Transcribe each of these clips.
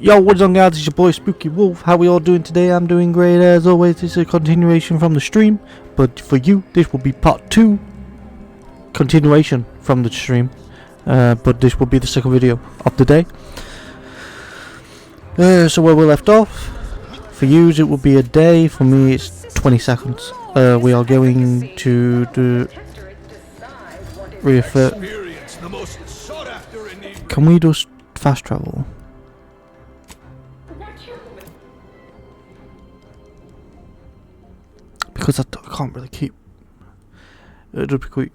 Yo, what's on, guys? It's your boy Spooky Wolf. How we all doing today? I'm doing great as always. This is a continuation from the stream, but for you, this will be part 2 continuation from the stream. But this will be the second video of the day. So where we left off, for you it will be a day. For me, it's 20 seconds. We are going to do refer. Can we just fast travel? Because I can't really keep. It'll be quick.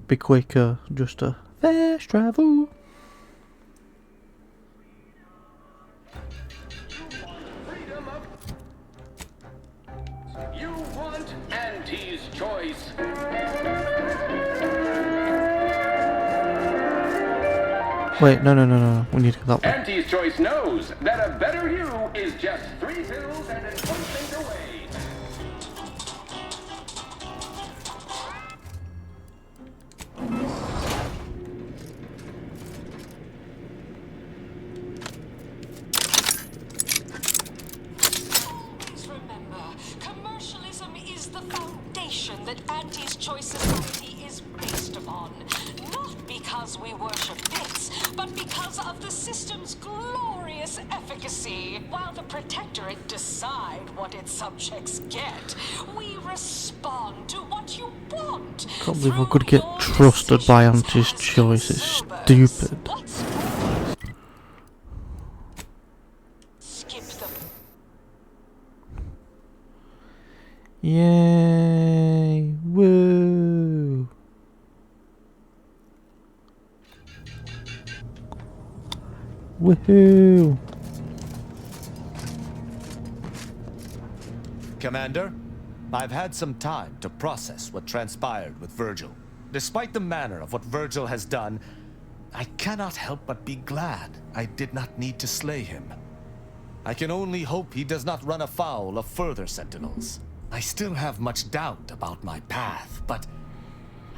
Be quicker, just a fast travel. You want Auntie's choice. Wait, no. We need to go that way. Auntie's choice knows that a better you is just 3 pills and an instinct away. Commercialism is the foundation that Auntie's Choice Society is based upon. Not because we worship bits, but because of the system's glorious efficacy. While the Protectorate decide what its subjects get, we respond to what you want. Can't believe I could get trusted by Auntie's Choice. It's stupid. Skip them. Yay! Woo! Woohoo! Commander, I've had some time to process what transpired with Virgil. Despite the manner of what Virgil has done, I cannot help but be glad I did not need to slay him. I can only hope he does not run afoul of further Sentinels. I still have much doubt about my path, but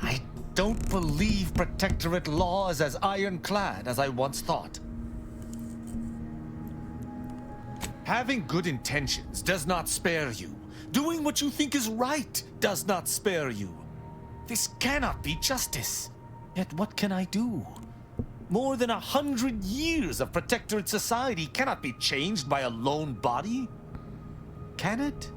I don't believe Protectorate law is as ironclad as I once thought. Having good intentions does not spare you. Doing what you think is right does not spare you. This cannot be justice. Yet what can I do? More than 100 years of Protectorate society cannot be changed by a lone body. Can it?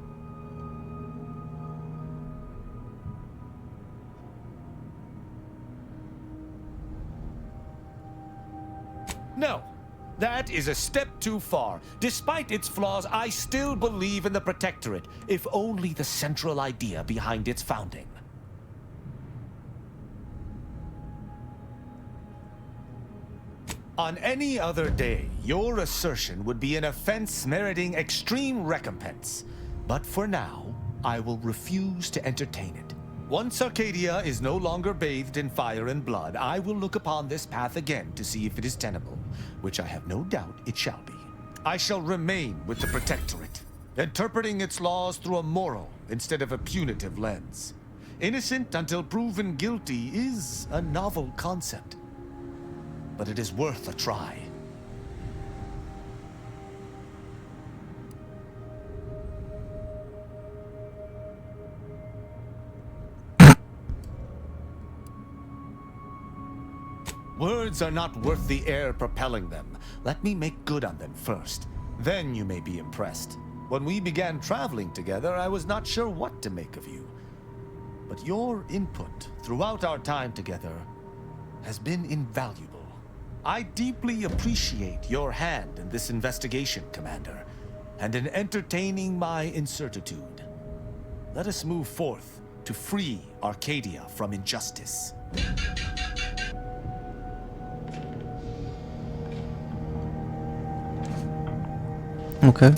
No. That is a step too far. Despite its flaws, I still believe in the Protectorate, if only the central idea behind its founding. On any other day, your assertion would be an offense meriting extreme recompense. But for now, I will refuse to entertain it. Once Arcadia is no longer bathed in fire and blood, I will look upon this path again to see if it is tenable, which I have no doubt it shall be. I shall remain with the Protectorate, interpreting its laws through a moral instead of a punitive lens. Innocent until proven guilty is a novel concept, but it is worth a try. Words are not worth the air propelling them. Let me make good on them first. Then you may be impressed. When we began traveling together, I was not sure what to make of you. But your input throughout our time together has been invaluable. I deeply appreciate your hand in this investigation, Commander, and in entertaining my incertitude. Let us move forth to free Arcadia from injustice. Okay.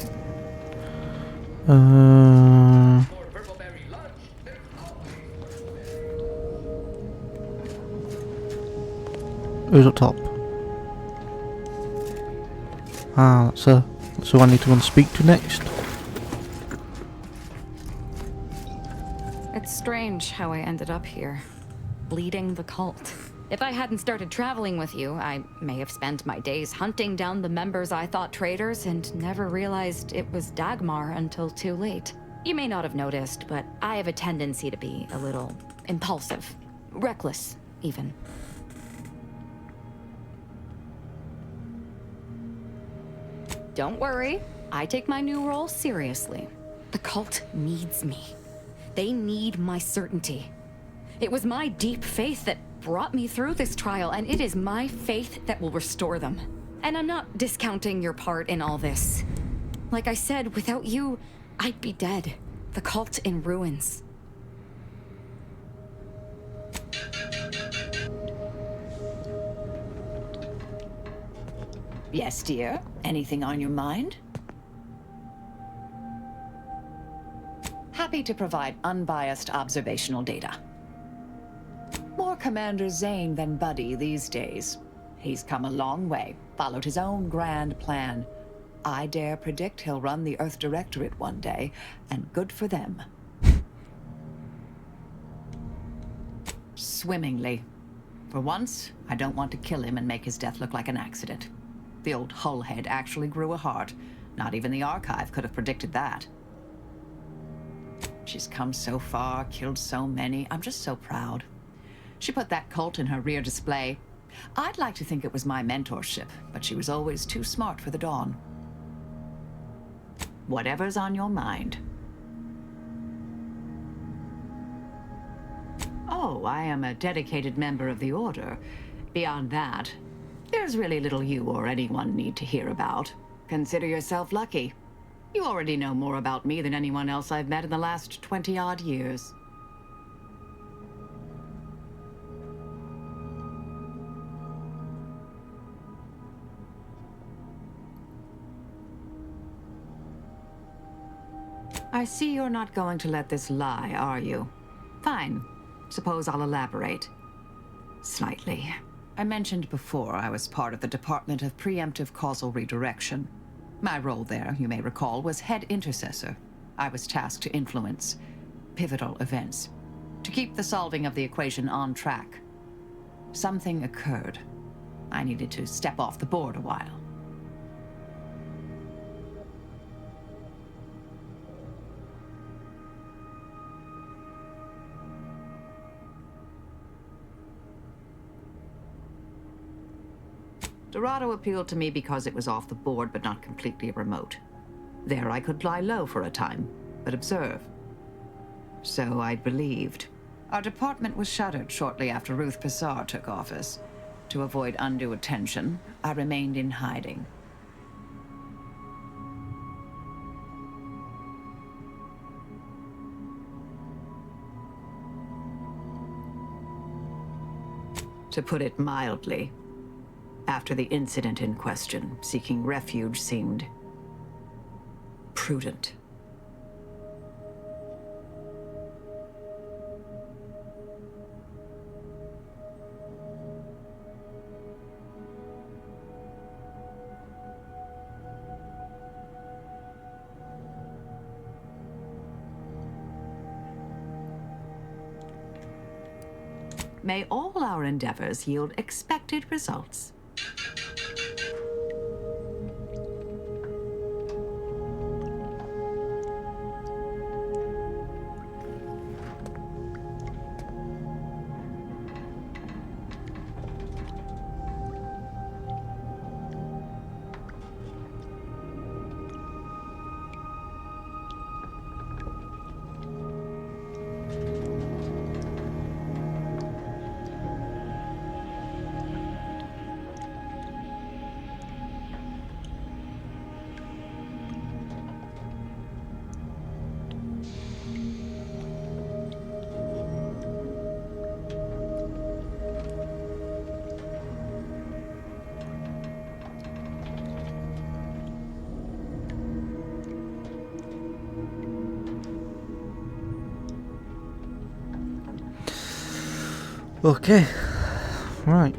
Who's up top? Ah, that's who I need to go and speak to next. It's strange how I ended up here, leading the cult. If I hadn't started traveling with you, I may have spent my days hunting down the members I thought traitors and never realized it was Dagmar until too late. You may not have noticed, but I have a tendency to be a little impulsive. Reckless, even. Don't worry, I take my new role seriously. The cult needs me. They need my certainty. It was my deep faith that brought me through this trial, and it is my faith that will restore them. And I'm not discounting your part in all this. Like I said, without you, I'd be dead. The cult in ruins. Yes, dear. Anything on your mind? Happy to provide unbiased observational data. More Commander Zane than Buddy these days. He's come a long way, followed his own grand plan. I dare predict he'll run the Earth Directorate one day, and good for them. Swimmingly. For once, I don't want to kill him and make his death look like an accident. The old hullhead actually grew a heart. Not even the Archive could have predicted that. She's come so far, killed so many. I'm just so proud. She put that cult in her rear display. I'd like to think it was my mentorship, but she was always too smart for the Dawn. Whatever's on your mind. Oh, I am a dedicated member of the Order. Beyond that, there's really little you or anyone need to hear about. Consider yourself lucky. You already know more about me than anyone else I've met in the last 20-odd years. I see you're not going to let this lie, are you? Fine. Suppose I'll elaborate. Slightly. I mentioned before I was part of the Department of Preemptive Causal Redirection. My role there, you may recall, was head intercessor. I was tasked to influence pivotal events, to keep the solving of the equation on track. Something occurred. I needed to step off the board a while. Dorado appealed to me because it was off the board but not completely remote. There I could lie low for a time, but observe. So I'd believed. Our department was shuttered shortly after Ruth Pissar took office. To avoid undue attention, I remained in hiding. To put it mildly, after the incident in question, seeking refuge seemed prudent. May all our endeavors yield expected results. Okay, right.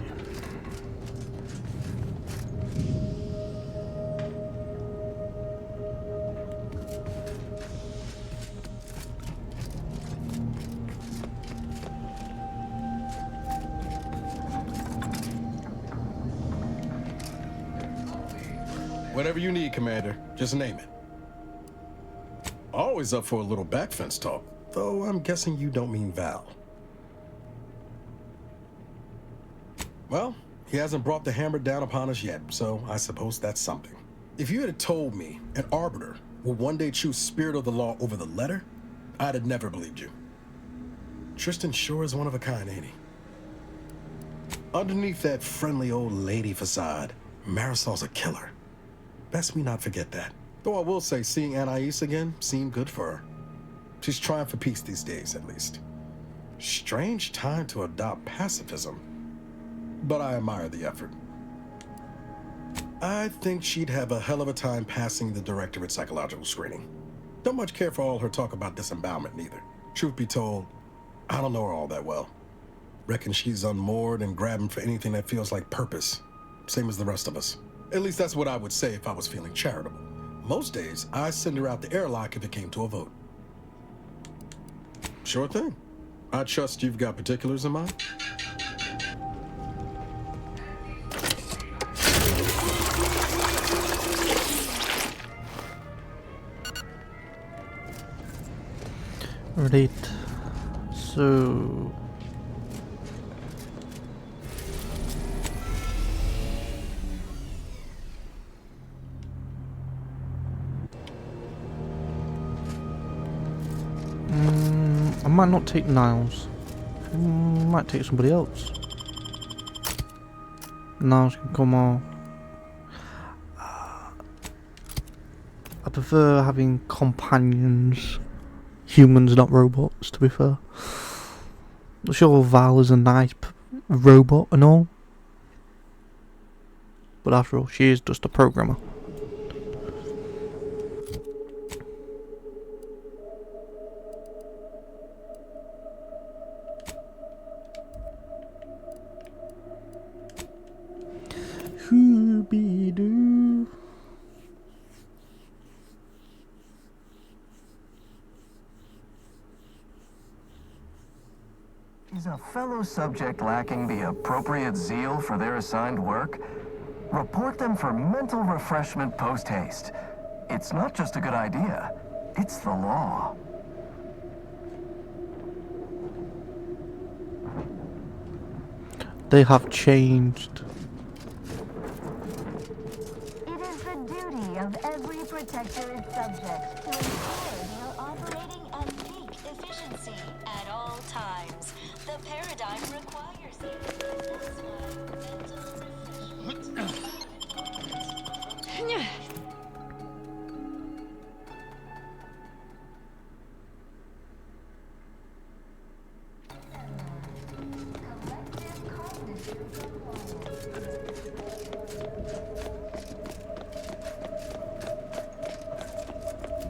Whatever you need, Commander. Just name it. Always up for a little backfence talk, though I'm guessing you don't mean Val. Well, he hasn't brought the hammer down upon us yet, so I suppose that's something. If you had told me an arbiter would one day choose spirit of the law over the letter, I'd have never believed you. Tristan sure is one of a kind, ain't he? Underneath that friendly old lady facade, Marisol's a killer. Best we not forget that. Though I will say seeing Anais again seemed good for her. She's trying for peace these days, at least. Strange time to adopt pacifism. But I admire the effort. I think she'd have a hell of a time passing the directorate psychological screening. Don't much care for all her talk about disembowelment, neither. Truth be told, I don't know her all that well. Reckon she's unmoored and grabbing for anything that feels like purpose. Same as the rest of us. At least that's what I would say if I was feeling charitable. Most days, I'd send her out the airlock if it came to a vote. Sure thing. I trust you've got particulars in mind. Right. So I might not take Niles. Might take somebody else. Niles can come on. I prefer having companions. Humans, not robots, to be fair. I'm sure Val is a nice robot and all. But after all, she is just a programmer. Hooby-doo. Is a fellow subject lacking the appropriate zeal for their assigned work? Report them for mental refreshment post-haste. It's not just a good idea, it's the law. They have changed. It is the duty of every protectorate subject to ensure they are operating at peak efficiency at all times. The paradigm requires it. That's why mental refreshment.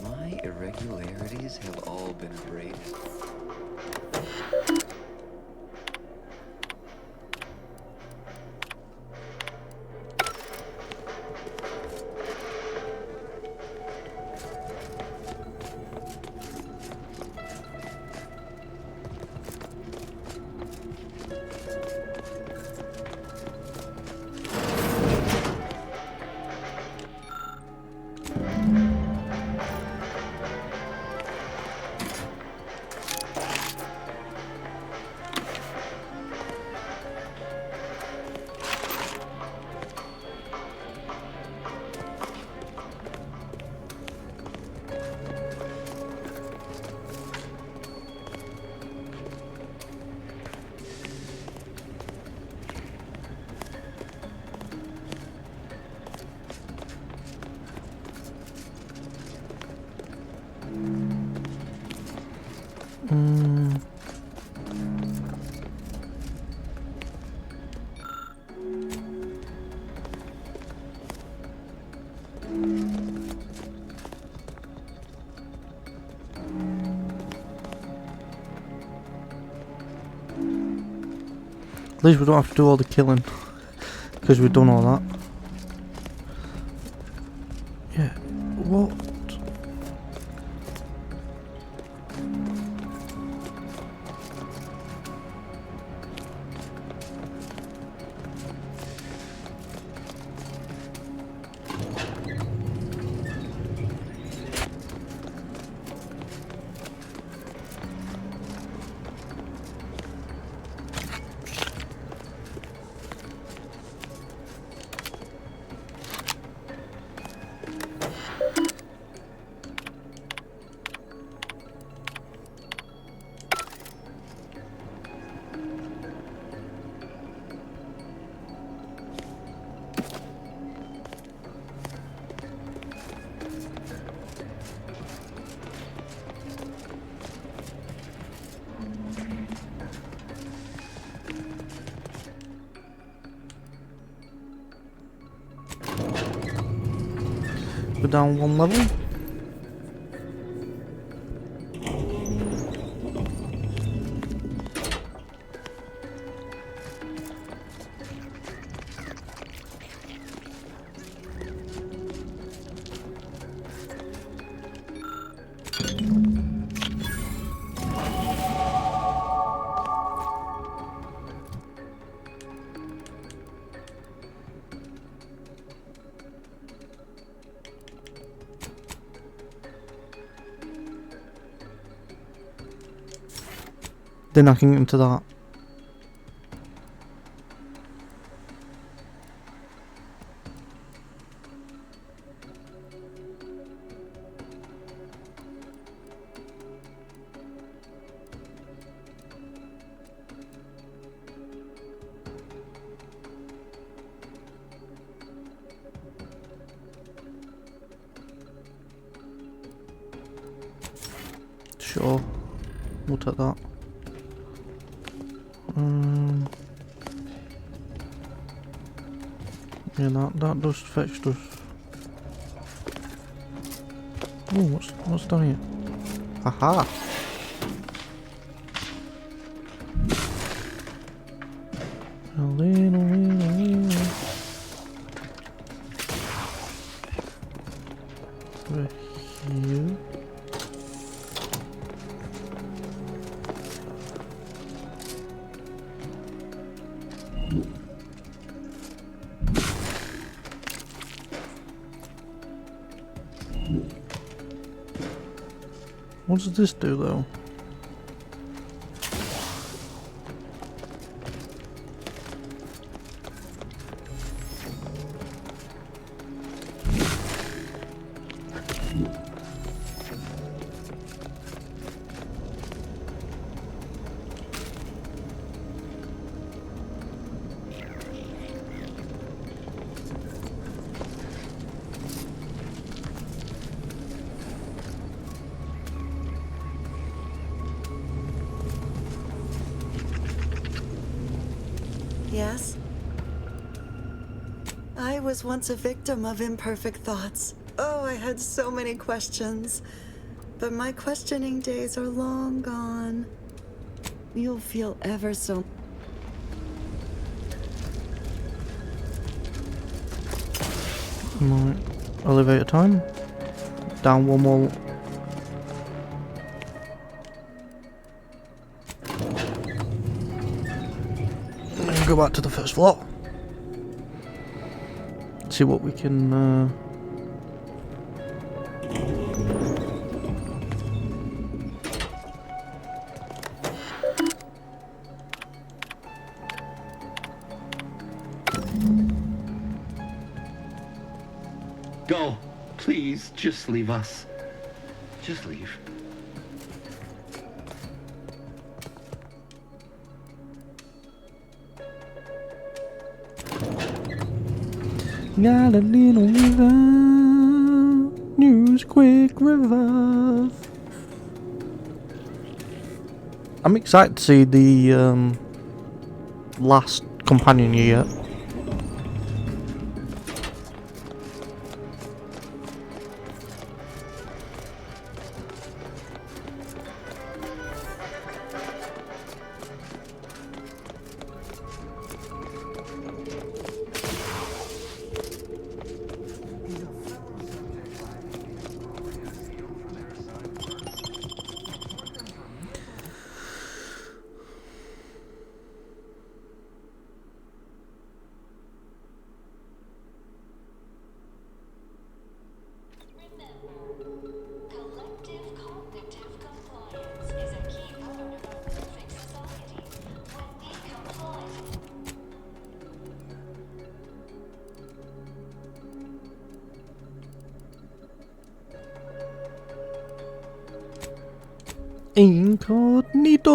My irregularities have all been erased. At least we don't have to do all the killing, because we've done all that. Yeah, what? We're down one level. Then I can get into that. Sure, we'll take that. Yeah, that does fetch us. Oh, what's down here? Haha! A little. Over here. What does this do though? Yes? I was once a victim of imperfect thoughts. Oh, I had so many questions. But my questioning days are long gone. You'll feel ever so... Right. Elevator time. Down one more. Go back to the first floor. See what we can. Go. Please, just leave us. Just leave. Got a little river, news quick river. I'm excited to see the last companion you get. Incognito.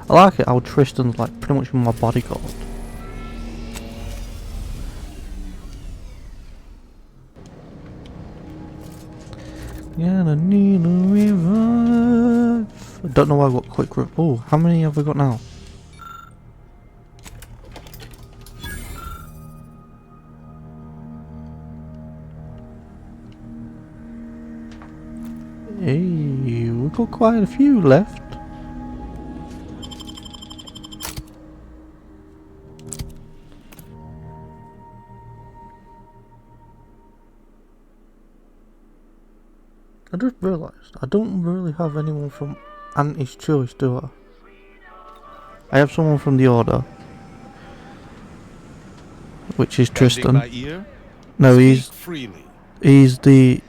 I like it how Tristan's like pretty much my bodyguard. Yeah, I need a revive. I don't know why I got quick. Oh, how many have we got now? Hey, we got quite a few left. I just realised I don't really have anyone from Auntie's Choice, do I? I have someone from the Order, which is Tristan. My ear? No, Speak freely. he's the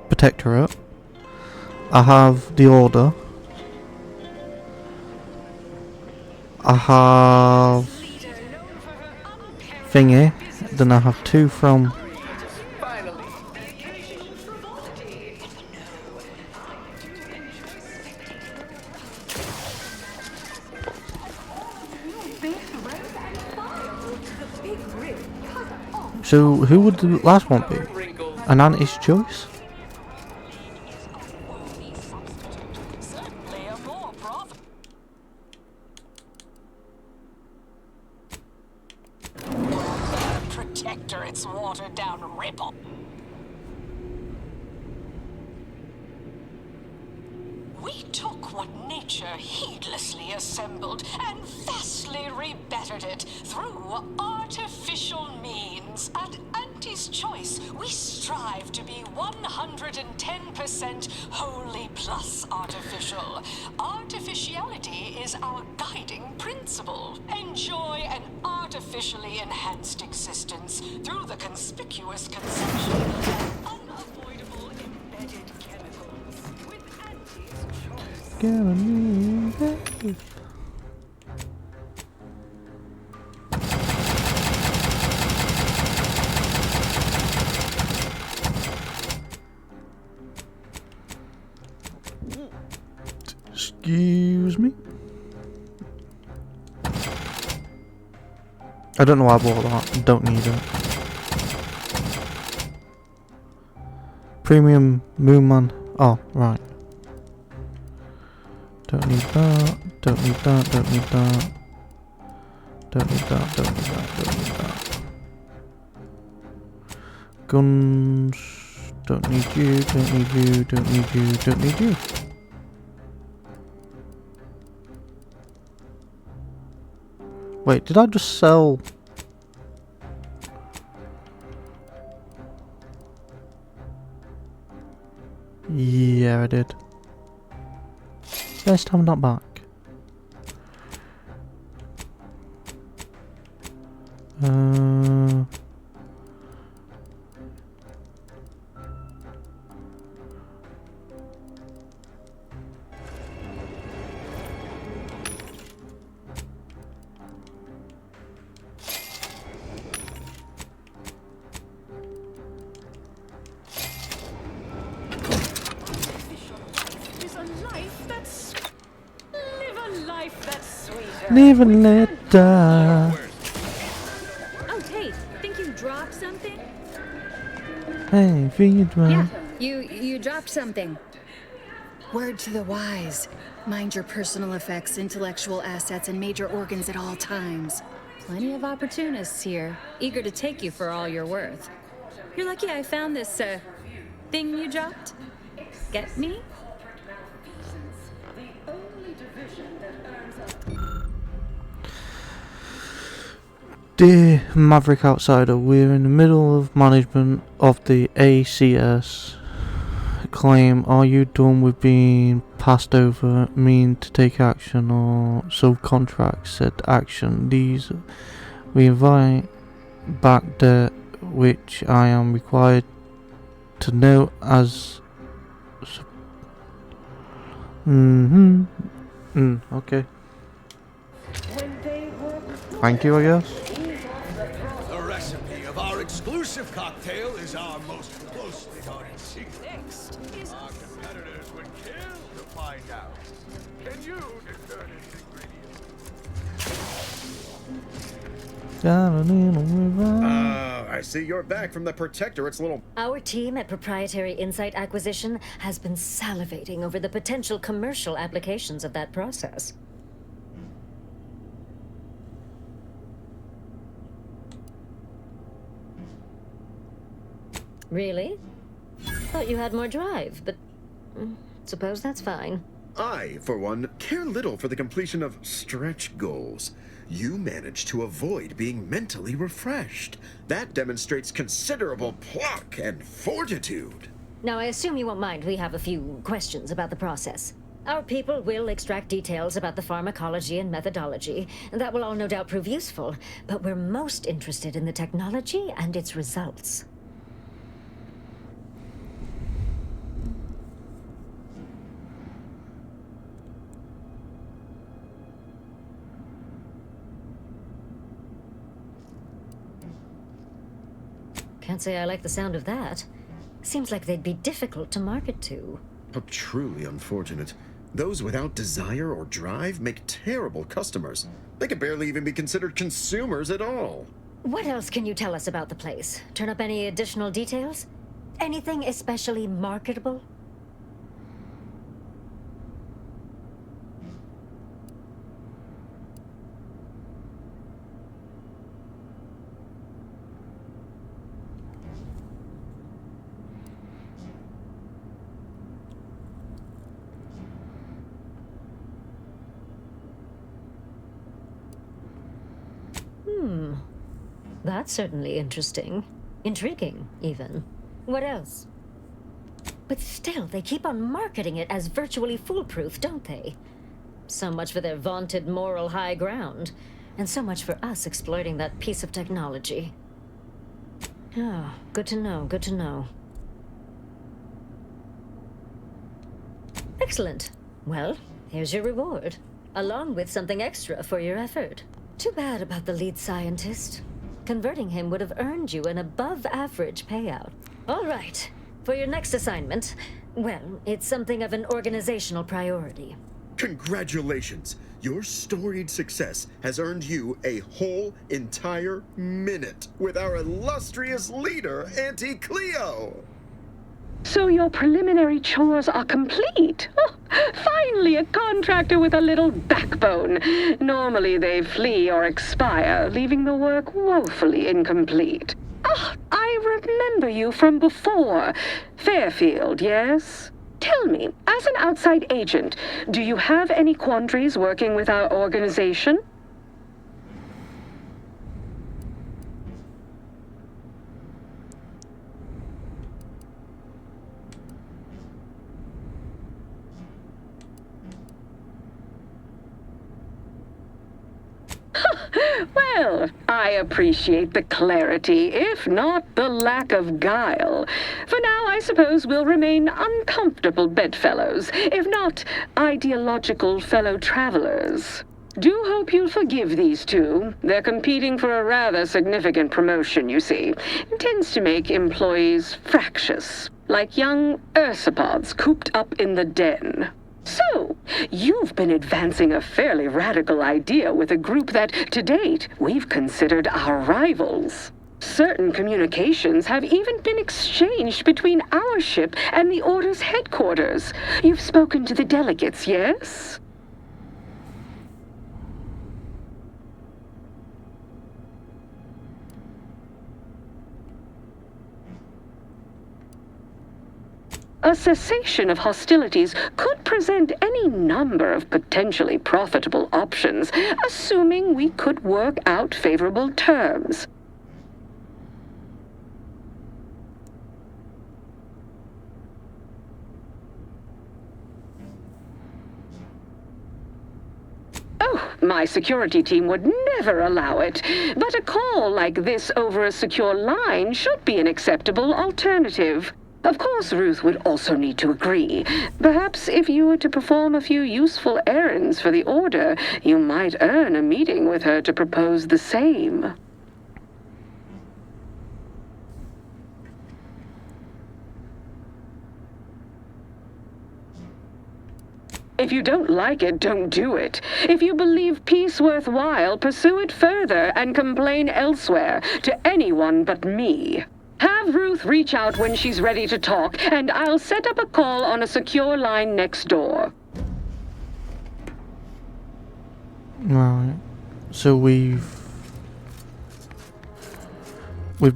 Protectorate. I have the Order. I have Thingy. Then I have two from So who would the last one be? An Auntie's Choice? Protectorate's watered down ripple. We took what nature heedlessly assembled and vastly rebettered it through artificial means. At Auntie's Choice, we strive to be 110% wholly plus artificial. Artificiality is our guiding principle. Enjoy an artificially enhanced existence through the conspicuous consumption of unavoidable embedded chemicals. With Auntie's Choice. Get a new baby. Excuse me. I don't know why I bought that. Don't need it. Premium Moonman. Oh, right. Don't need that. Don't need that. Don't need that. Don't need that. Don't need that. Don't need that. Guns. Don't need you. Don't need you. Don't need you. Don't need you. Wait, did I just sell? Yeah, I did. First time not back. Live and let die. Oh, hey, think you dropped something? Hey, think you dropped? Yeah, you dropped something. Word to the wise. Mind your personal effects, intellectual assets, and major organs at all times. Plenty of opportunists here, eager to take you for all you're worth. You're lucky I found this, thing you dropped. Get me? Dear Maverick Outsider, we're in the middle of management of the ACS claim. Are you done with being passed over, mean to take action, or subcontract said action? These we invite back debt, which I am required to know as. Okay. Thank you, I guess. The recipe of our exclusive cocktail is our most closely guarded secret. Our competitors would kill to find out. Can you discern its ingredients? got a little river. I see you're back from the Protectorate's little... Our team at Proprietary Insight Acquisition has been salivating over the potential commercial applications of that process. Really? Thought you had more drive, but suppose that's fine. I, for one, care little for the completion of stretch goals. You managed to avoid being mentally refreshed. That demonstrates considerable pluck and fortitude. Now, I assume you won't mind we have a few questions about the process. Our people will extract details about the pharmacology and methodology, and that will all no doubt prove useful, but we're most interested in the technology and its results. Can't say I like the sound of that. Seems like they'd be difficult to market to. How truly unfortunate. Those without desire or drive make terrible customers. They could barely even be considered consumers at all. What else can you tell us about the place? Turn up any additional details? Anything especially marketable? That's certainly interesting. Intriguing, even. What else? But still, they keep on marketing it as virtually foolproof, don't they? So much for their vaunted moral high ground, and so much for us exploiting that piece of technology. Oh, good to know, good to know. Excellent. Well, here's your reward, along with something extra for your effort. Too bad about the lead scientist. Converting him would have earned you an above-average payout. All right. For your next assignment, well, it's something of an organizational priority. Congratulations! Your storied success has earned you a whole entire minute with our illustrious leader, Auntie Cleo! So your preliminary chores are complete? Oh, finally a contractor with a little backbone. Normally they flee or expire, leaving the work woefully incomplete. Ah, I remember you from before. Fairfield, yes? Tell me, as an outside agent, do you have any quandaries working with our organization? Well, I appreciate the clarity, if not the lack of guile. For now, I suppose we'll remain uncomfortable bedfellows, if not ideological fellow travelers. Do hope you'll forgive these two. They're competing for a rather significant promotion, you see. It tends to make employees fractious, like young ursopods cooped up in the den. So, you've been advancing a fairly radical idea with a group that, to date, we've considered our rivals. Certain communications have even been exchanged between our ship and the Order's headquarters. You've spoken to the delegates, yes? A cessation of hostilities could present any number of potentially profitable options, assuming we could work out favorable terms. Oh, my security team would never allow it, but a call like this over a secure line should be an acceptable alternative. Of course, Ruth would also need to agree. Perhaps if you were to perform a few useful errands for the Order, you might earn a meeting with her to propose the same. If you don't like it, don't do it. If you believe peace worthwhile, pursue it further and complain elsewhere to anyone but me. Have Ruth reach out when she's ready to talk, and I'll set up a call on a secure line next door. Right. So we've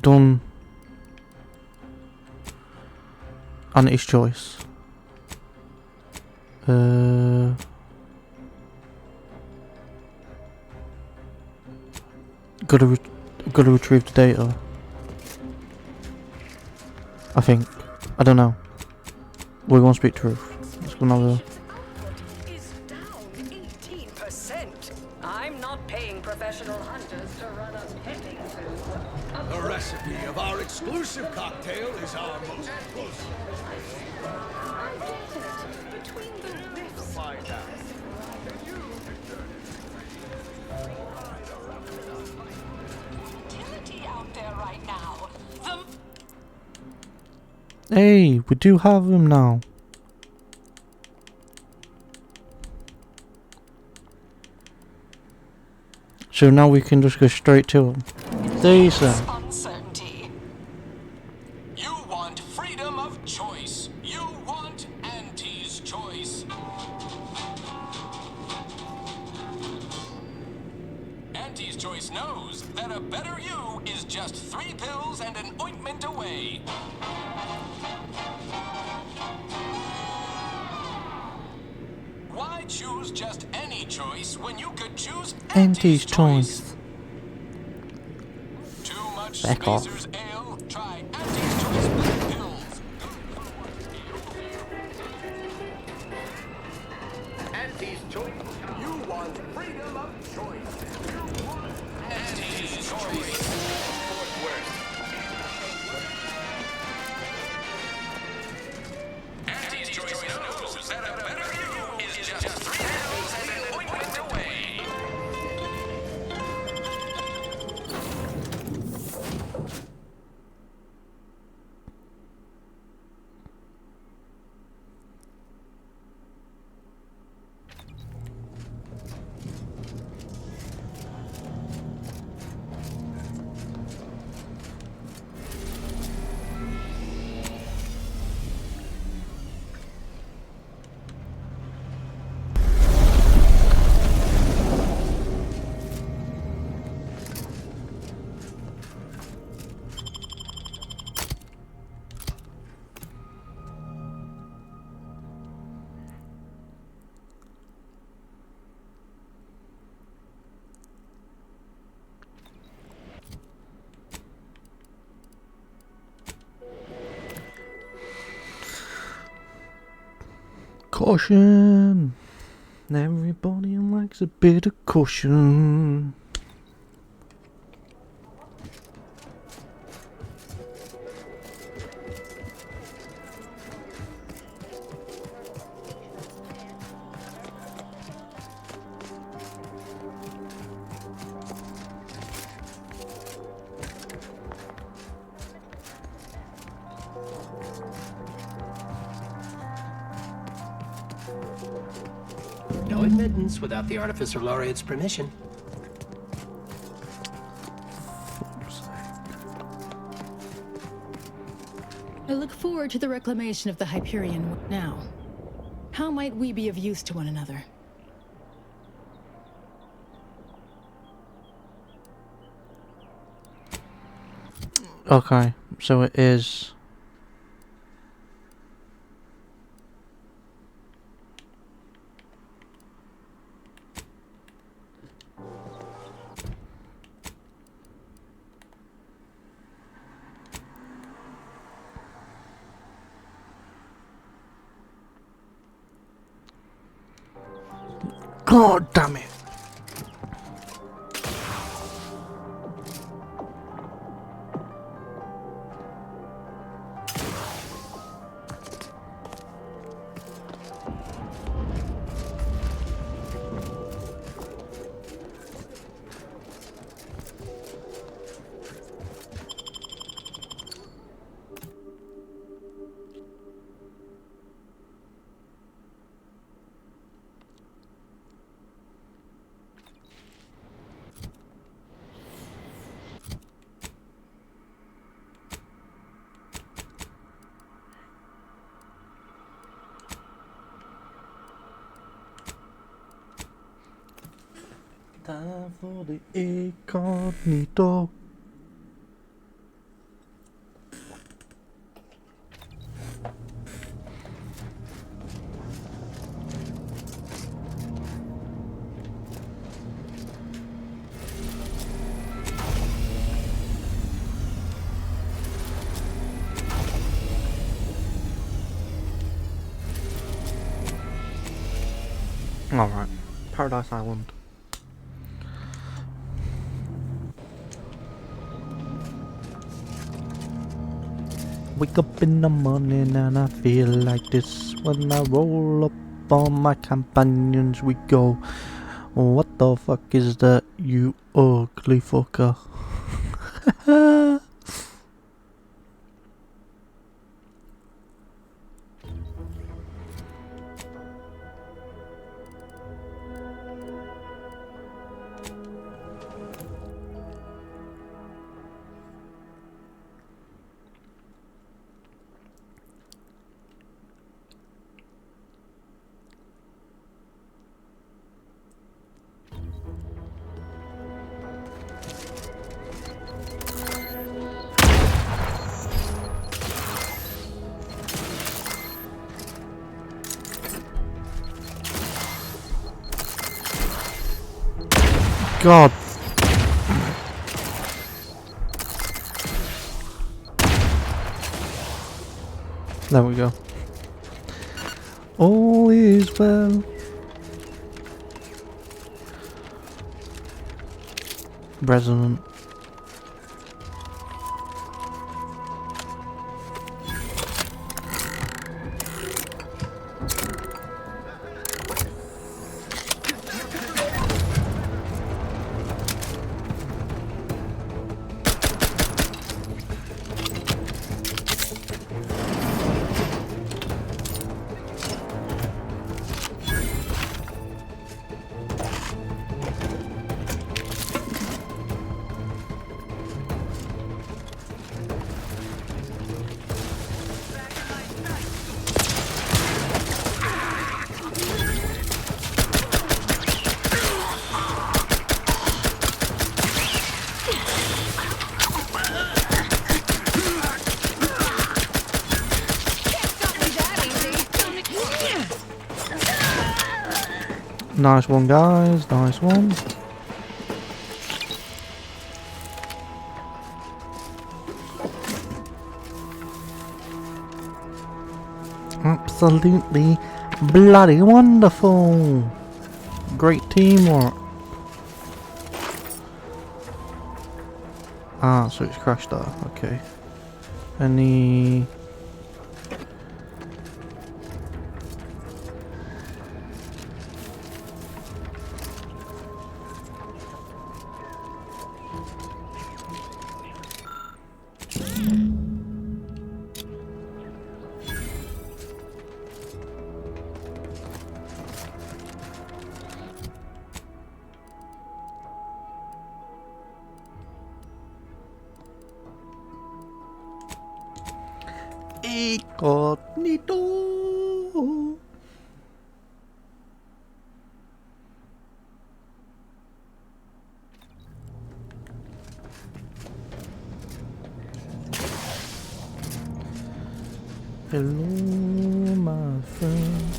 done Auntie's choice. Gotta retrieve the data. I think. I don't know. We won't speak to Ruth. Let's go another. Is down 18%. I'm not paying professional hunters to run a petting zoo. The recipe of our exclusive cocktail is our most exclusive. Between the rifts. Utility out there right now. Hey, we do have him now. So now we can just go straight to him. Decent. Uncertainty. You want freedom of choice. You want Auntie's choice. Auntie's choice knows that a better you is just 3 pills and an ointment away. Why choose just any choice when you could choose Auntie's choice. Too much Back off. Spacers Ale? Try Auntie's choice black pills. Auntie's choice. You want freedom of choice. You want Auntie's choice. Auntie's choice knows that a better you is just 3 pills and an ointment away. Caution. Everybody likes a bit of caution. No admittance without the Artificer Laureate's permission. I look forward to the reclamation of the Hyperion now. How might we be of use to one another? Okay, so it is. God damn it. Time for the incognito. Alright, Paradise Island. Wake up in the morning and I feel like this. When I roll up on my companions we go. What the fuck is that, you ugly fucker? God. There we go. All is well. Resonant. Nice one, guys. Nice one. Absolutely bloody wonderful. Great teamwork. Ah, so it's crashed there. Okay. Any... Incognito. Hello, my friends.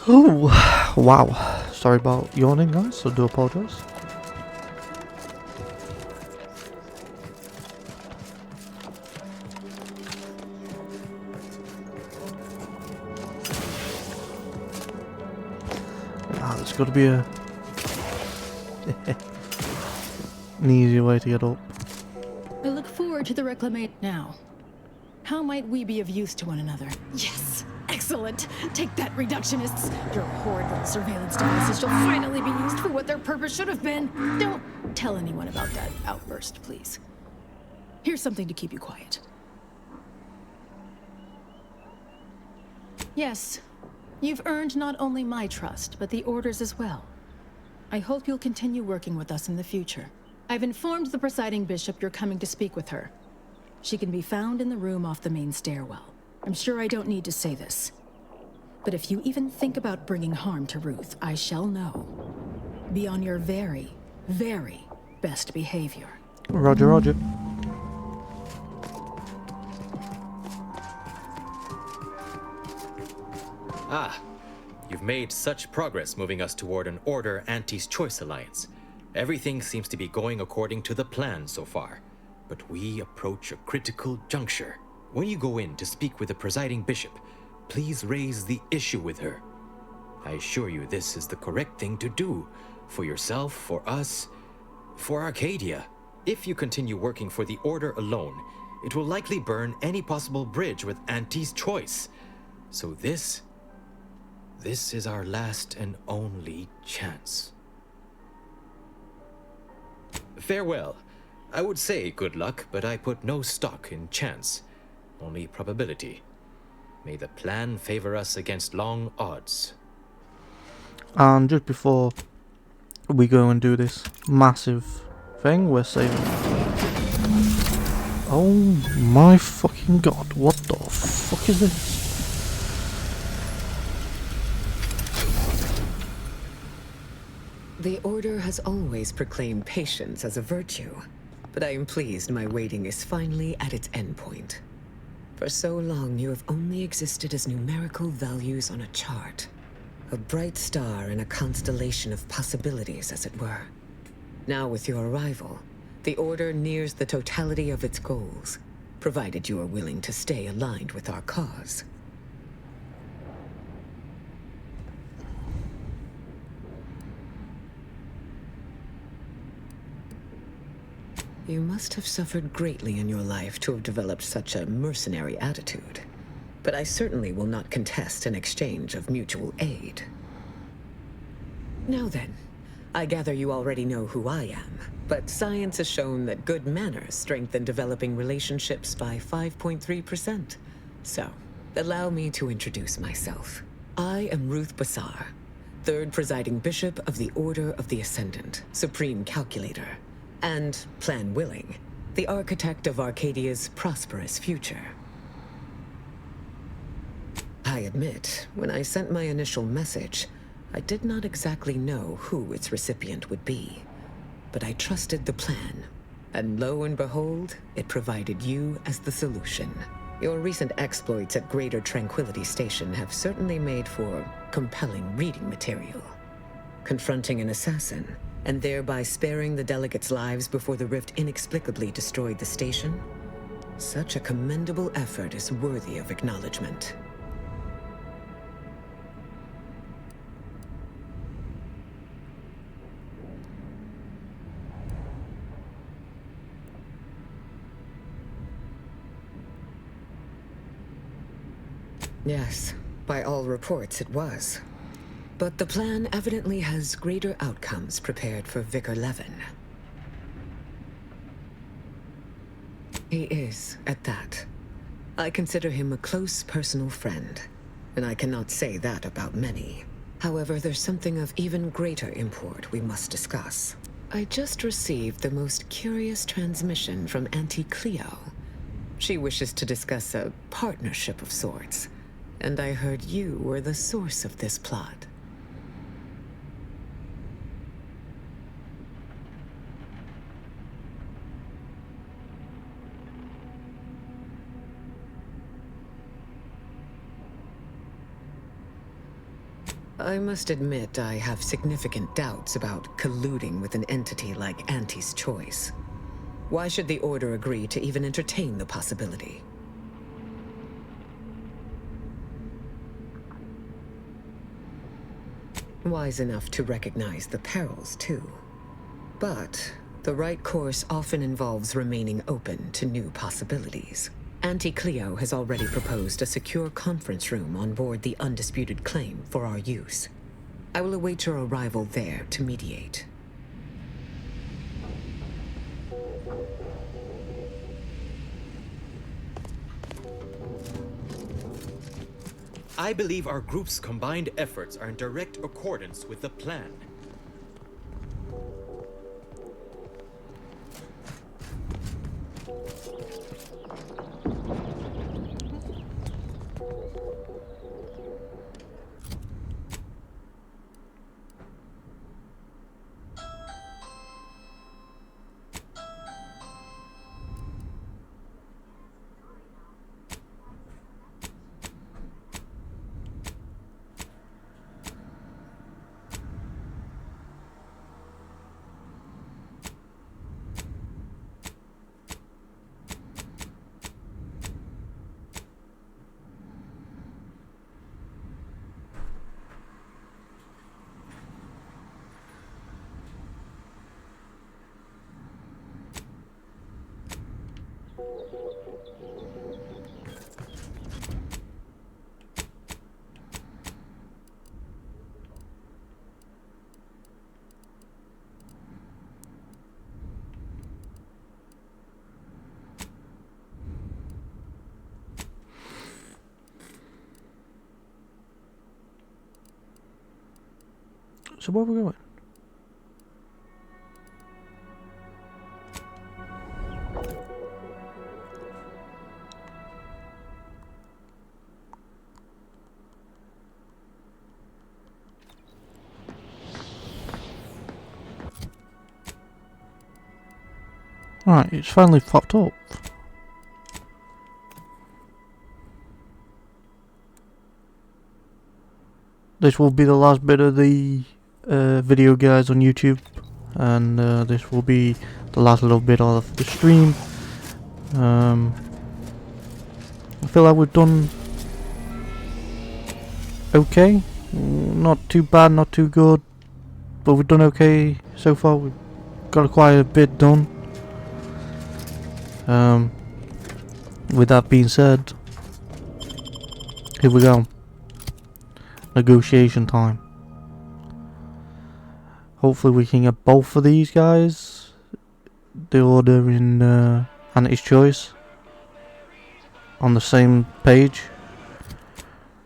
Oh, wow. Sorry about yawning, guys. I do apologize. Ah, there's got to be a... an easier way to get up. I look forward to the reclamation now. How might we be of use to one another? Yes! Excellent! Take that, reductionists! Your horrid little surveillance devices shall finally be used for what their purpose should have been! Don't tell anyone about that outburst, please. Here's something to keep you quiet. Yes, you've earned not only my trust, but the Order's as well. I hope you'll continue working with us in the future. I've informed the presiding bishop you're coming to speak with her. She can be found in the room off the main stairwell. I'm sure I don't need to say this. But if you even think about bringing harm to Ruth, I shall know. Be on your very, very best behavior. Roger, roger. Ah, you've made such progress moving us toward an Order Auntie's Choice alliance. Everything seems to be going according to the plan so far. But we approach a critical juncture. When you go in to speak with the presiding bishop, please raise the issue with her. I assure you this is the correct thing to do. For yourself, for us, for Arcadia. If you continue working for the Order alone, it will likely burn any possible bridge with Auntie's Choice. So this is our last and only chance. Farewell. I would say good luck, but I put no stock in chance. Only probability. May the plan favor us against long odds. And just before we go and do this massive thing, we're saving. Oh my fucking god, what the fuck is this? The Order has always proclaimed patience as a virtue, but I am pleased my waiting is finally at its endpoint. For so long, you have only existed as numerical values on a chart. A bright star in a constellation of possibilities, as it were. Now with your arrival, the Order nears the totality of its goals, provided you are willing to stay aligned with our cause. You must have suffered greatly in your life to have developed such a mercenary attitude. But I certainly will not contest an exchange of mutual aid. Now then, I gather you already know who I am, but science has shown that good manners strengthen developing relationships by 5.3%. So, allow me to introduce myself. I am Ruth Bassar, 3rd Presiding Bishop of the Order of the Ascendant, Supreme Calculator, and, plan willing, the architect of Arcadia's prosperous future. I admit, when I sent my initial message, I did not exactly know who its recipient would be. But I trusted the plan, and lo and behold, it provided you as the solution. Your recent exploits at Greater Tranquility Station have certainly made for compelling reading material. Confronting an assassin, and thereby sparing the delegates' lives before the rift inexplicably destroyed the station? Such a commendable effort is worthy of acknowledgement. Yes, by all reports it was. But the plan evidently has greater outcomes prepared for Vicar Levin. He is, at that. I consider him a close personal friend, and I cannot say that about many. However, there's something of even greater import we must discuss. I just received the most curious transmission from Auntie Cleo. She wishes to discuss a partnership of sorts, and I heard you were the source of this plot. I must admit I have significant doubts about colluding with an entity like Auntie's Choice. Why should the Order agree to even entertain the possibility? Wise enough to recognize the perils, too. But The right course often involves remaining open to new possibilities. Auntie Cleo has already proposed a secure conference room on board the Undisputed Claim for our use. I will await your arrival there to mediate. I believe our group's combined efforts are in direct accordance with the plan. So where are we going? Right, it's finally popped up. This will be the last bit of the video, guys, on YouTube, and this will be the last little bit of the stream. I feel like we've done okay, not too bad, not too good, but we've done okay so far. We've got quite a bit done. With that being said, here we go. Negotiation time. Hopefully we can get both of these guys. The Order in Auntie's Choice on the same page.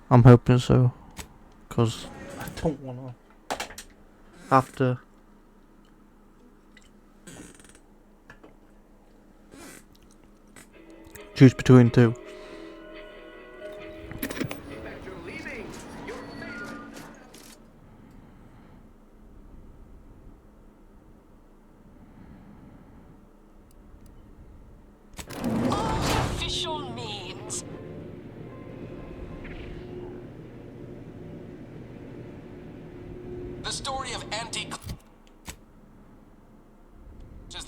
I'm hoping so, because I don't want to have to choose between two. Artificial means. The story of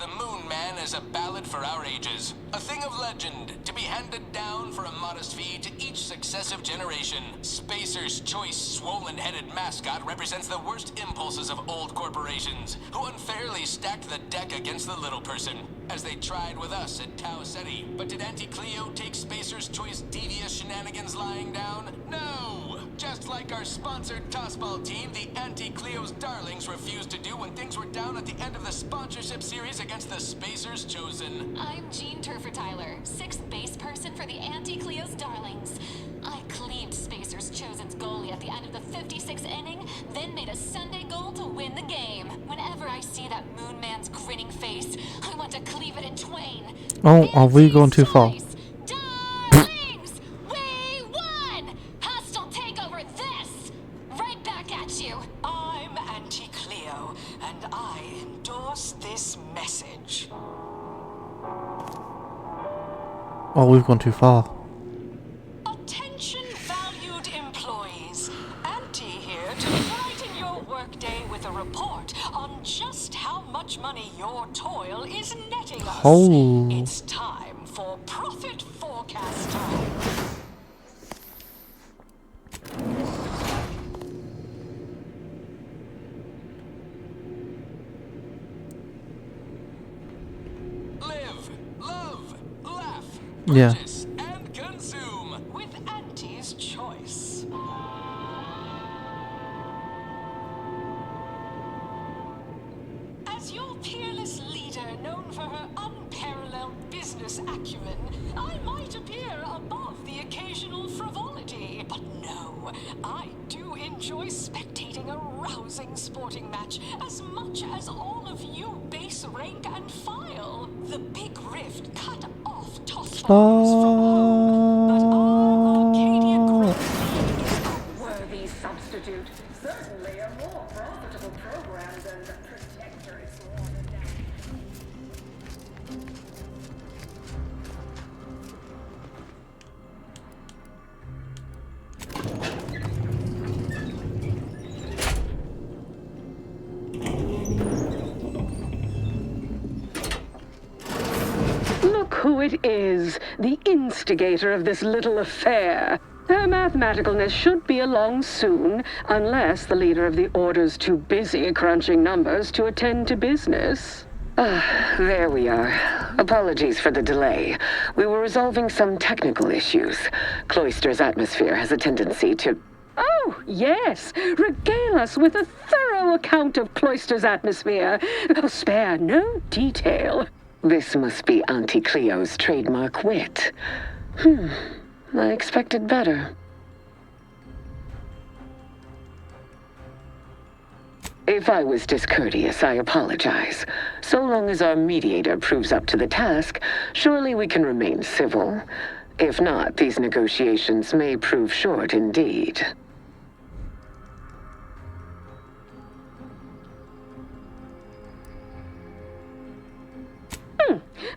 the Moon Man is a ballad for our ages. A thing of legend, to be handed down for a modest fee to each successive generation. Spacer's Choice swollen-headed mascot represents the worst impulses of old corporations, who unfairly stacked the deck against the little person, as they tried with us at Tau Ceti. But did Auntie Cleo take Spacer's Choice devious shenanigans lying down? No! Just like our sponsored tossball team, the Auntie Cleo's Darlings refused to do when things were down at the end of the sponsorship series against the Spacers Chosen. I'm Jean Turfer-Tyler, 6th base person for the Auntie Cleo's Darlings. I cleaved Spacers Chosen's goalie at the end of the 56th inning, then made a Sunday goal to win the game. Whenever I see that Moon Man's grinning face, I want to cleave it in twain. Oh, are we going too far? Darlings! We won! Hostile takeover this! Right back at you. I'm Auntie Cleo, and I endorse this message. Oh, we've gone too far. Attention, valued employees. Auntie here to brighten your workday with a report on just how much money your toil is netting us. Oh. It's time for profit forecast time. Yeah. purchase and consume. With Auntie's choice. As your peerless leader, known for her unparalleled business acumen, I might appear above the occasional frivolity. But no, I do enjoy spectating a rousing sporting match as much as all of you base rank and file. The big rift cut off toss Worthy substitute. Certainly a more profitable program than the Protectorate's watered down. Look who it is, the instigator of this little affair. Her mathematicalness should be along soon, unless the leader of the Order's too busy crunching numbers to attend to business. There we are. Apologies for the delay. We were resolving some technical issues. Cloister's atmosphere has a tendency to... Oh, yes! Regale us with a thorough account of Cloister's atmosphere. Spare no detail. This must be Auntie Cleo's trademark wit. I expected better. If I was discourteous, I apologize. So long as our mediator proves up to the task, surely we can remain civil. If not, these negotiations may prove short indeed.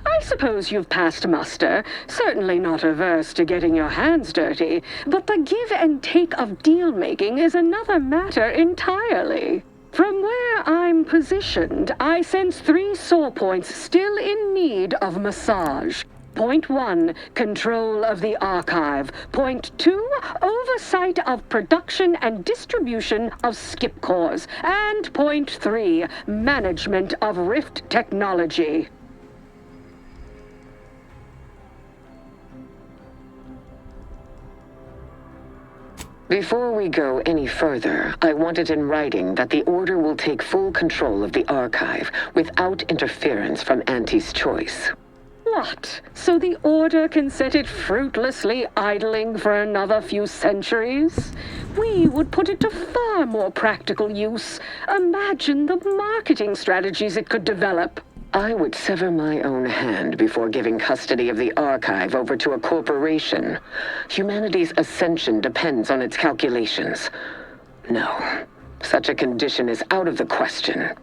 I suppose you've passed muster. Certainly not averse to getting your hands dirty. But the give and take of deal-making is another matter entirely. From where I'm positioned, I sense 3 sore points still in need of massage. Point 1, control of the archive. Point 2, oversight of production and distribution of skip cores. And point 3, management of Rift technology. Before we go any further, I want it in writing that the Order will take full control of the archive without interference from Auntie's choice. What? So the Order can set it fruitlessly idling for another few centuries? We would put it to far more practical use. Imagine the marketing strategies it could develop. I would sever my own hand before giving custody of the archive over to a corporation. Humanity's ascension depends on its calculations. No, such a condition is out of the question.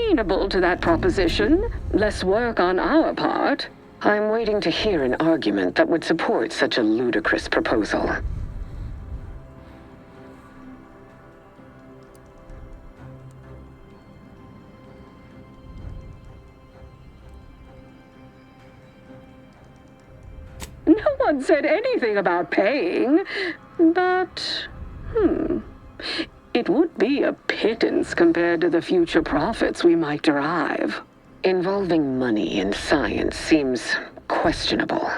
amenable to that proposition. Less work on our part. I'm waiting to hear an argument that would support such a ludicrous proposal. No one said anything about paying, but, it would be a pittance compared to the future profits we might derive. Involving money in science seems questionable,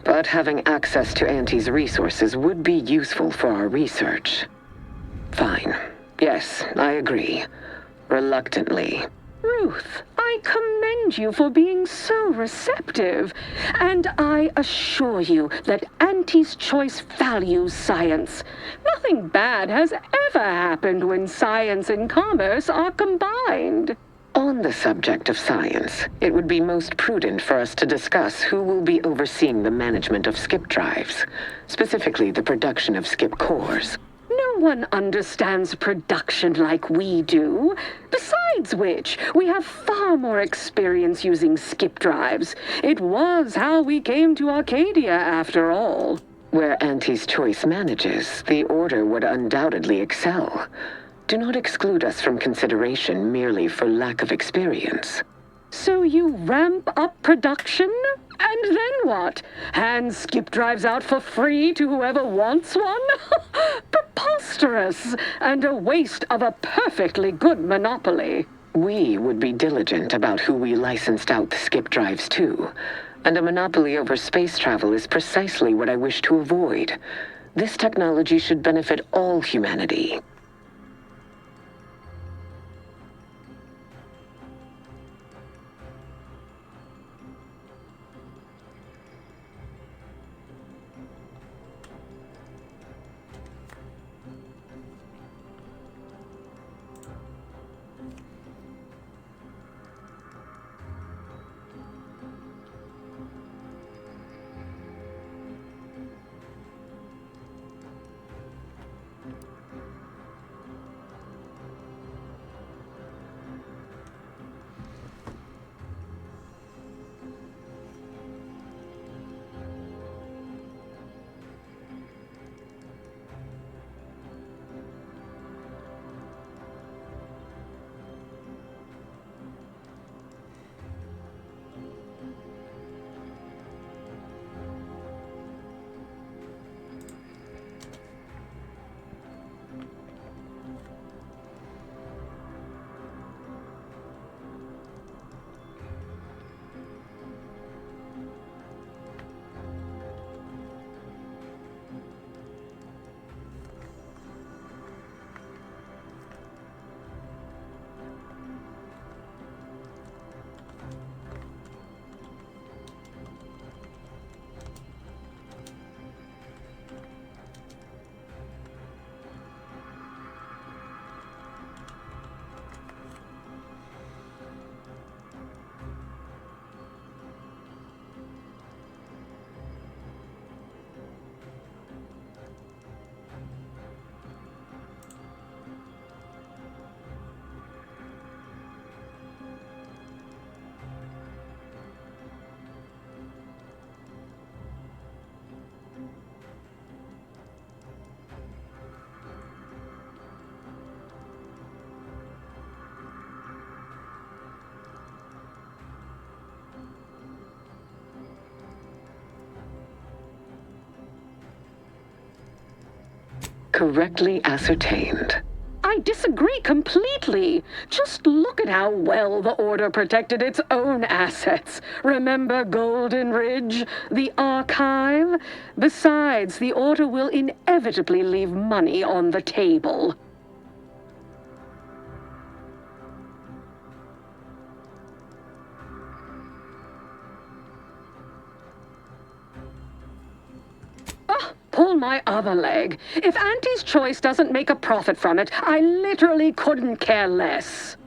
but having access to Auntie's resources would be useful for our research. Fine. Yes, I agree. Reluctantly. Ruth, I commend you for being so receptive, and I assure you that Auntie's Choice values science. Nothing bad has ever happened when science and commerce are combined. On the subject of science, it would be most prudent for us to discuss who will be overseeing the management of skip drives, specifically the production of skip cores. No one understands production like we do. Besides which, we have far more experience using skip drives. It was how we came to Arcadia, after all. Where Auntie's Choice manages, the Order would undoubtedly excel. Do not exclude us from consideration merely for lack of experience. So you ramp up production? And then what? Hand skip drives out for free to whoever wants one? Preposterous, and a waste of a perfectly good monopoly. We would be diligent about who we licensed out the skip drives to, and a monopoly over space travel is precisely what I wish to avoid. This technology should benefit all humanity. Correctly ascertained. I disagree completely. Just look at how well the Order protected its own assets. Remember Golden Ridge? The Archive? Besides, the Order will inevitably leave money on the table. Pull my other leg. If Auntie's Choice doesn't make a profit from it, I literally couldn't care less.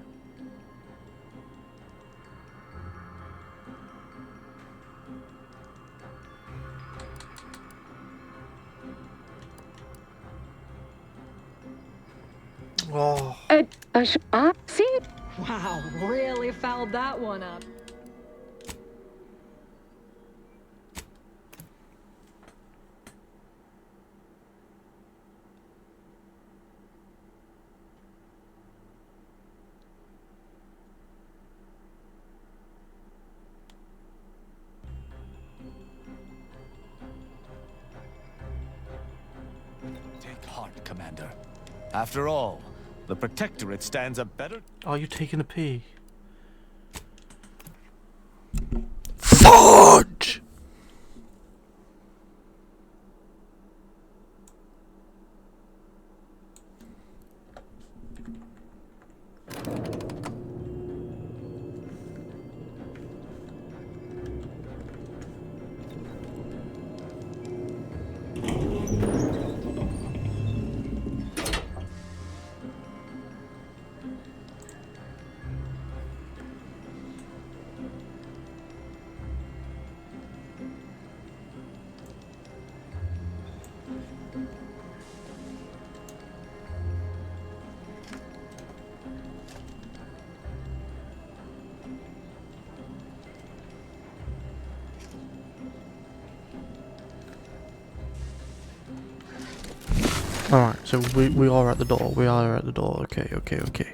Oh. See? Wow, really fouled that one up. Take heart, Commander. After all, the Protectorate stands a better... Are you taking a pee? Fudge! Alright, so we are at the door. We are at the door. Okay, okay, okay.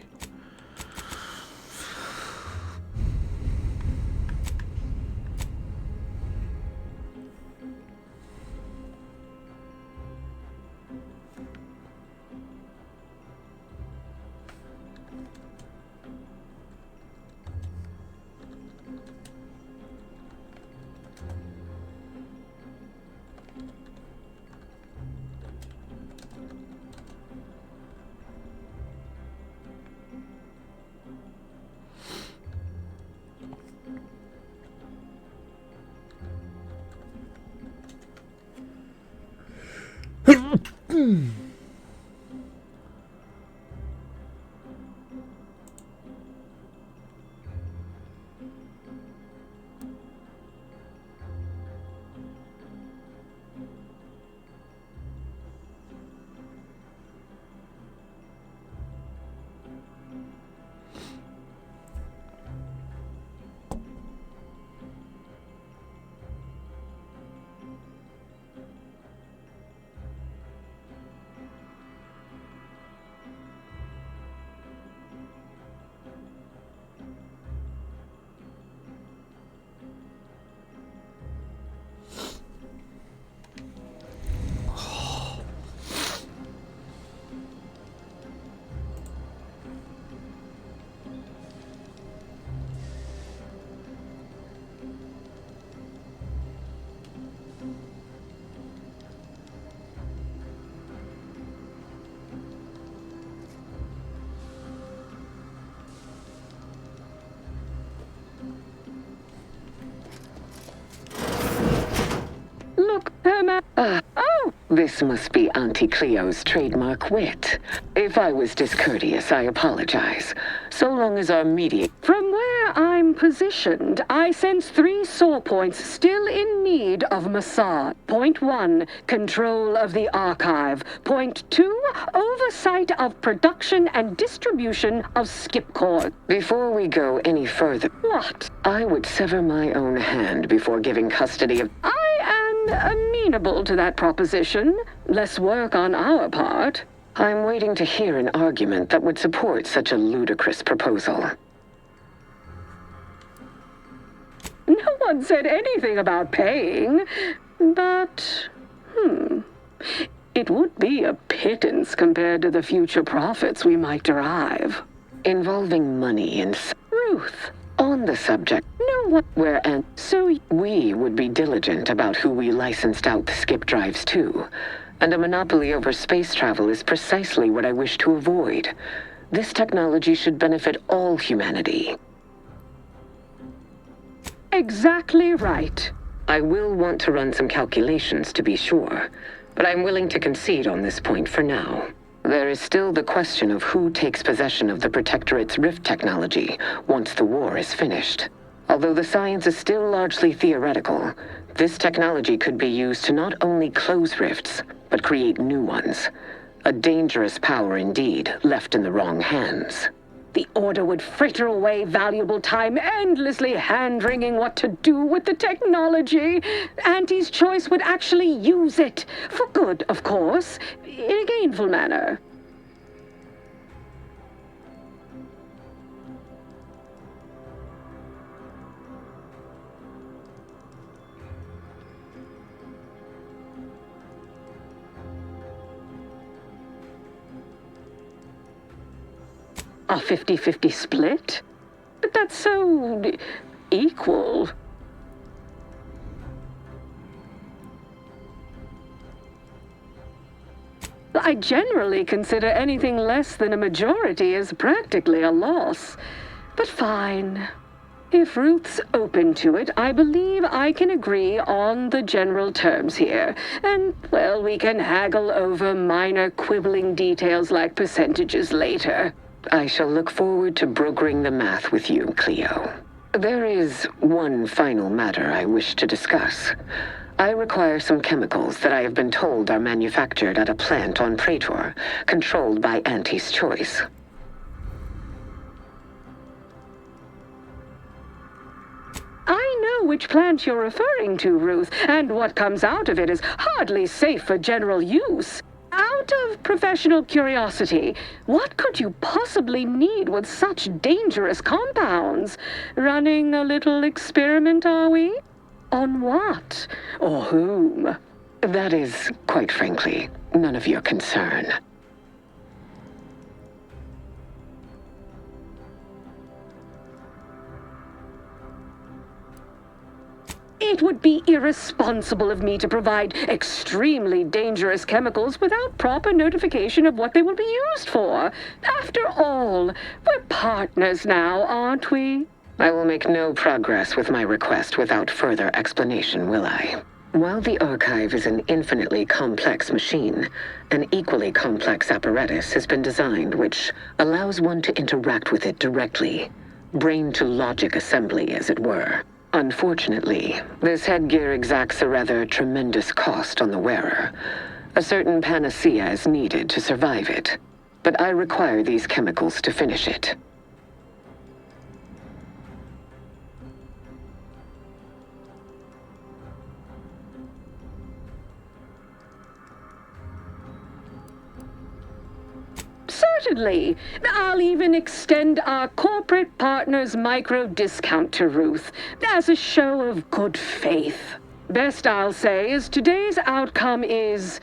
Oh, this must be Auntie Cleo's trademark wit. If I was discourteous, I apologize. So long as our mediator... From where I'm positioned, I sense 3 sore points still in need of massage. Point 1, control of the archive. Point 2, oversight of production and distribution of skip cord. Before we go any further... What? I would sever my own hand before giving custody of... I am amenable to that proposition. Less work on our part. I'm waiting to hear an argument that would support such a ludicrous proposal. No one said anything about paying, but, it would be a pittance compared to the future profits we might derive. Involving money and... Ruth. On the subject, no one... Where and... So we would be diligent about who we licensed out the skip drives to. And a monopoly over space travel is precisely what I wish to avoid. This technology should benefit all humanity. Exactly right. I will want to run some calculations to be sure, but I'm willing to concede on this point for now. There is still the question of who takes possession of the Protectorate's rift technology once the war is finished. Although the science is still largely theoretical, this technology could be used to not only close rifts, but create new ones. A dangerous power indeed, left in the wrong hands. The Order would fritter away valuable time endlessly hand-wringing what to do with the technology. Auntie's Choice would actually use it. For good, of course. In a gainful manner. A 50-50 split? But that's so equal. I generally consider anything less than a majority as practically a loss. But fine. If Ruth's open to it, I believe I can agree on the general terms here. And, well, we can haggle over minor quibbling details like percentages later. I shall look forward to brokering the math with you, Cleo. There is one final matter I wish to discuss. I require some chemicals that I have been told are manufactured at a plant on Praetor, controlled by Auntie's Choice. I know which plant you're referring to, Ruth, and what comes out of it is hardly safe for general use. Out of professional curiosity, what could you possibly need with such dangerous compounds? Running a little experiment, are we? On what? Or whom? That is, quite frankly, none of your concern. It would be irresponsible of me to provide extremely dangerous chemicals without proper notification of what they will be used for. After all, we're partners now, aren't we? I will make no progress with my request without further explanation, will I? While the Archive is an infinitely complex machine, an equally complex apparatus has been designed which allows one to interact with it directly. Brain-to-logic assembly, as it were. Unfortunately, this headgear exacts a rather tremendous cost on the wearer. A certain panacea is needed to survive it, but I require these chemicals to finish it. Certainly. I'll even extend our corporate partner's micro discount to Ruth as a show of good faith. Best I'll say is today's outcome is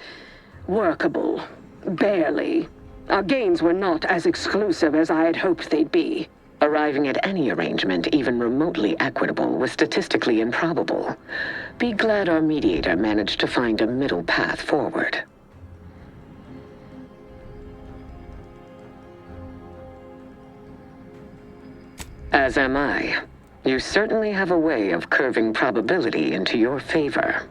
workable. Barely. Our gains were not as exclusive as I had hoped they'd be. Arriving at any arrangement even remotely equitable was statistically improbable. Be glad our mediator managed to find a middle path forward. As am I. You certainly have a way of curving probability into your favor.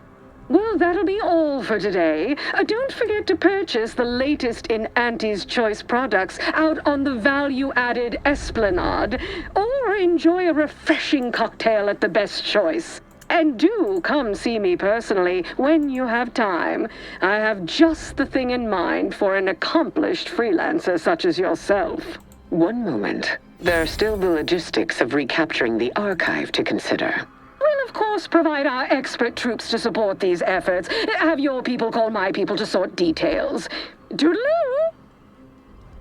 Well, that'll be all for today. Don't forget to purchase the latest in Auntie's Choice products out on the value-added Esplanade, or enjoy a refreshing cocktail at the Best Choice. And do come see me personally when you have time. I have just the thing in mind for an accomplished freelancer such as yourself. One moment. There are still the logistics of recapturing the Archive to consider. We'll of course provide our expert troops to support these efforts. Have your people call my people to sort details. Toodaloo!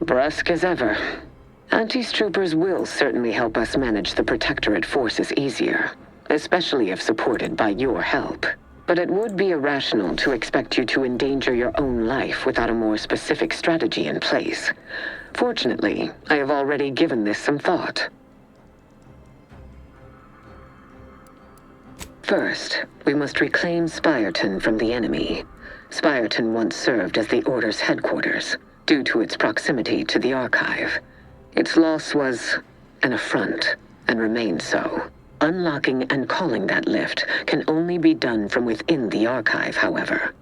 Brusque as ever. Auntie's troopers will certainly help us manage the Protectorate forces easier, especially if supported by your help. But it would be irrational to expect you to endanger your own life without a more specific strategy in place. Fortunately, I have already given this some thought. First, we must reclaim Spireton from the enemy. Spireton once served as the Order's headquarters, due to its proximity to the Archive. Its loss was an affront, and remains so. Unlocking and calling that lift can only be done from within the Archive, however.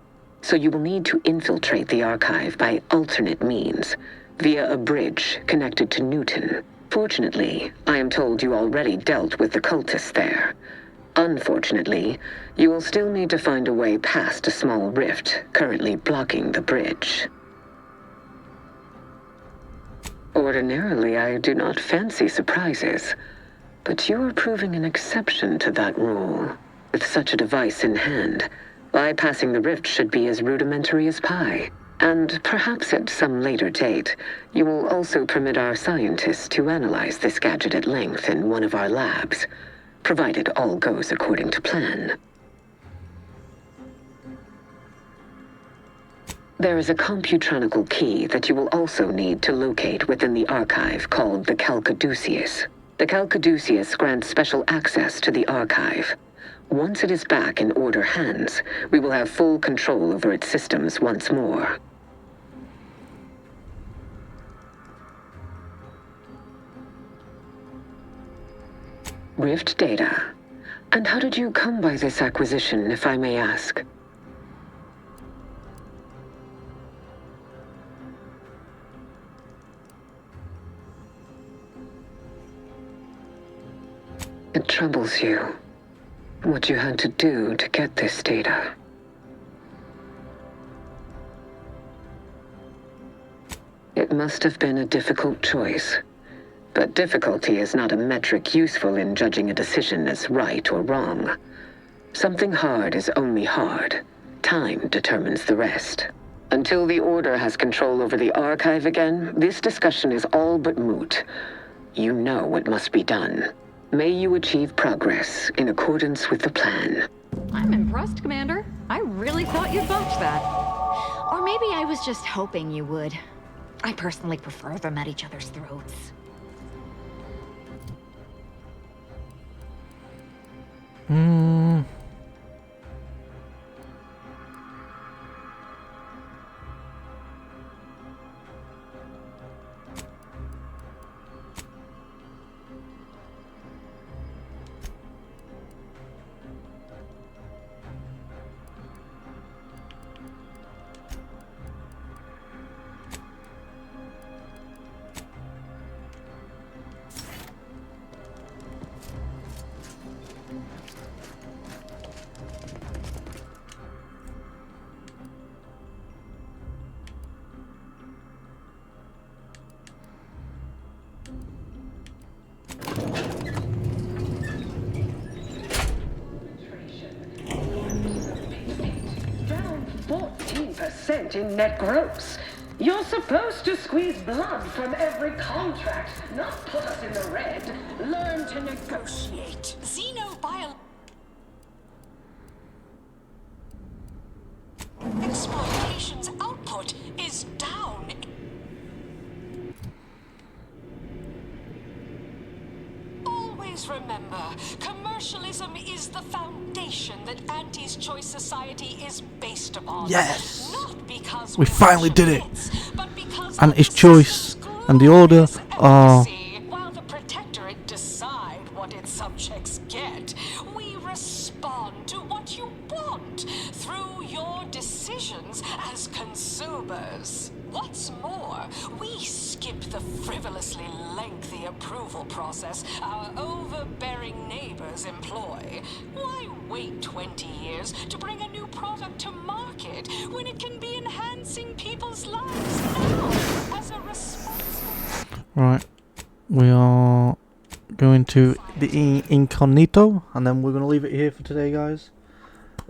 So you will need to infiltrate the Archive by alternate means, via a bridge connected to Newton. Fortunately, I am told you already dealt with the cultists there. Unfortunately, you will still need to find a way past a small rift currently blocking the bridge. Ordinarily, I do not fancy surprises, but you are proving an exception to that rule. With such a device in hand, bypassing the rift should be as rudimentary as pie. And perhaps at some later date, you will also permit our scientists to analyze this gadget at length in one of our labs, provided all goes according to plan. There is a computronical key that you will also need to locate within the archive called the Calcaduceus. The Calcaduceus grants special access to the archive. Once it is back in Order hands, we will have full control over its systems once more. Rift data. And how did you come by this acquisition, if I may ask? It troubles you what you had to do to get this data. It must have been a difficult choice, but difficulty is not a metric useful in judging a decision as right or wrong. Something hard is only hard. Time determines the rest. Until the Order has control over the archive again, this discussion is all but moot. You know what must be done. May you achieve progress in accordance with the plan. I'm impressed, Commander. I really thought you'd botch that. Or maybe I was just hoping you would. I personally prefer them at each other's throats. Down 14% in net gross. You're supposed to squeeze blood from every contract, not put us in the red. Learn to negotiate. Xenobio... Exploitation's output is down. Always remember, commercialism is the foundation that Auntie's Choice Society is based upon. Yes! Not because We finally did it! but because And its Choice and the Order are... while the Protectorate decide what its subjects get, we respond to what you want through your decisions as consumers. What's more, we skip the frivolously lengthy approval process our overbearing neighbors employ. Why wait 20 years to bring a new product to market when it can be enhancing people's lives now as a responsible... Right, we are going to the incognito, and then we're going to leave it here for today, guys.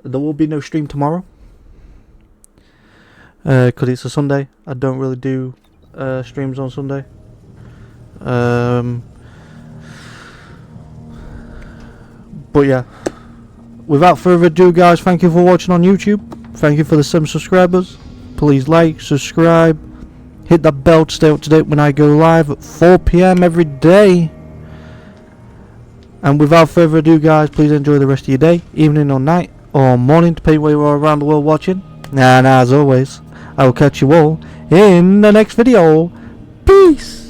There will be no stream tomorrow, because it's a Sunday. I don't really do streams on Sunday. But yeah, without further ado, guys, thank you for watching on YouTube. Thank you for the 7 subscribers. Please like, subscribe, hit that bell to stay up to date when I go live at 4 PM every day. And without further ado, guys, please enjoy the rest of your day, evening or night or morning, depending where you are around the world watching. And as always, I will catch you all in the next video. Peace!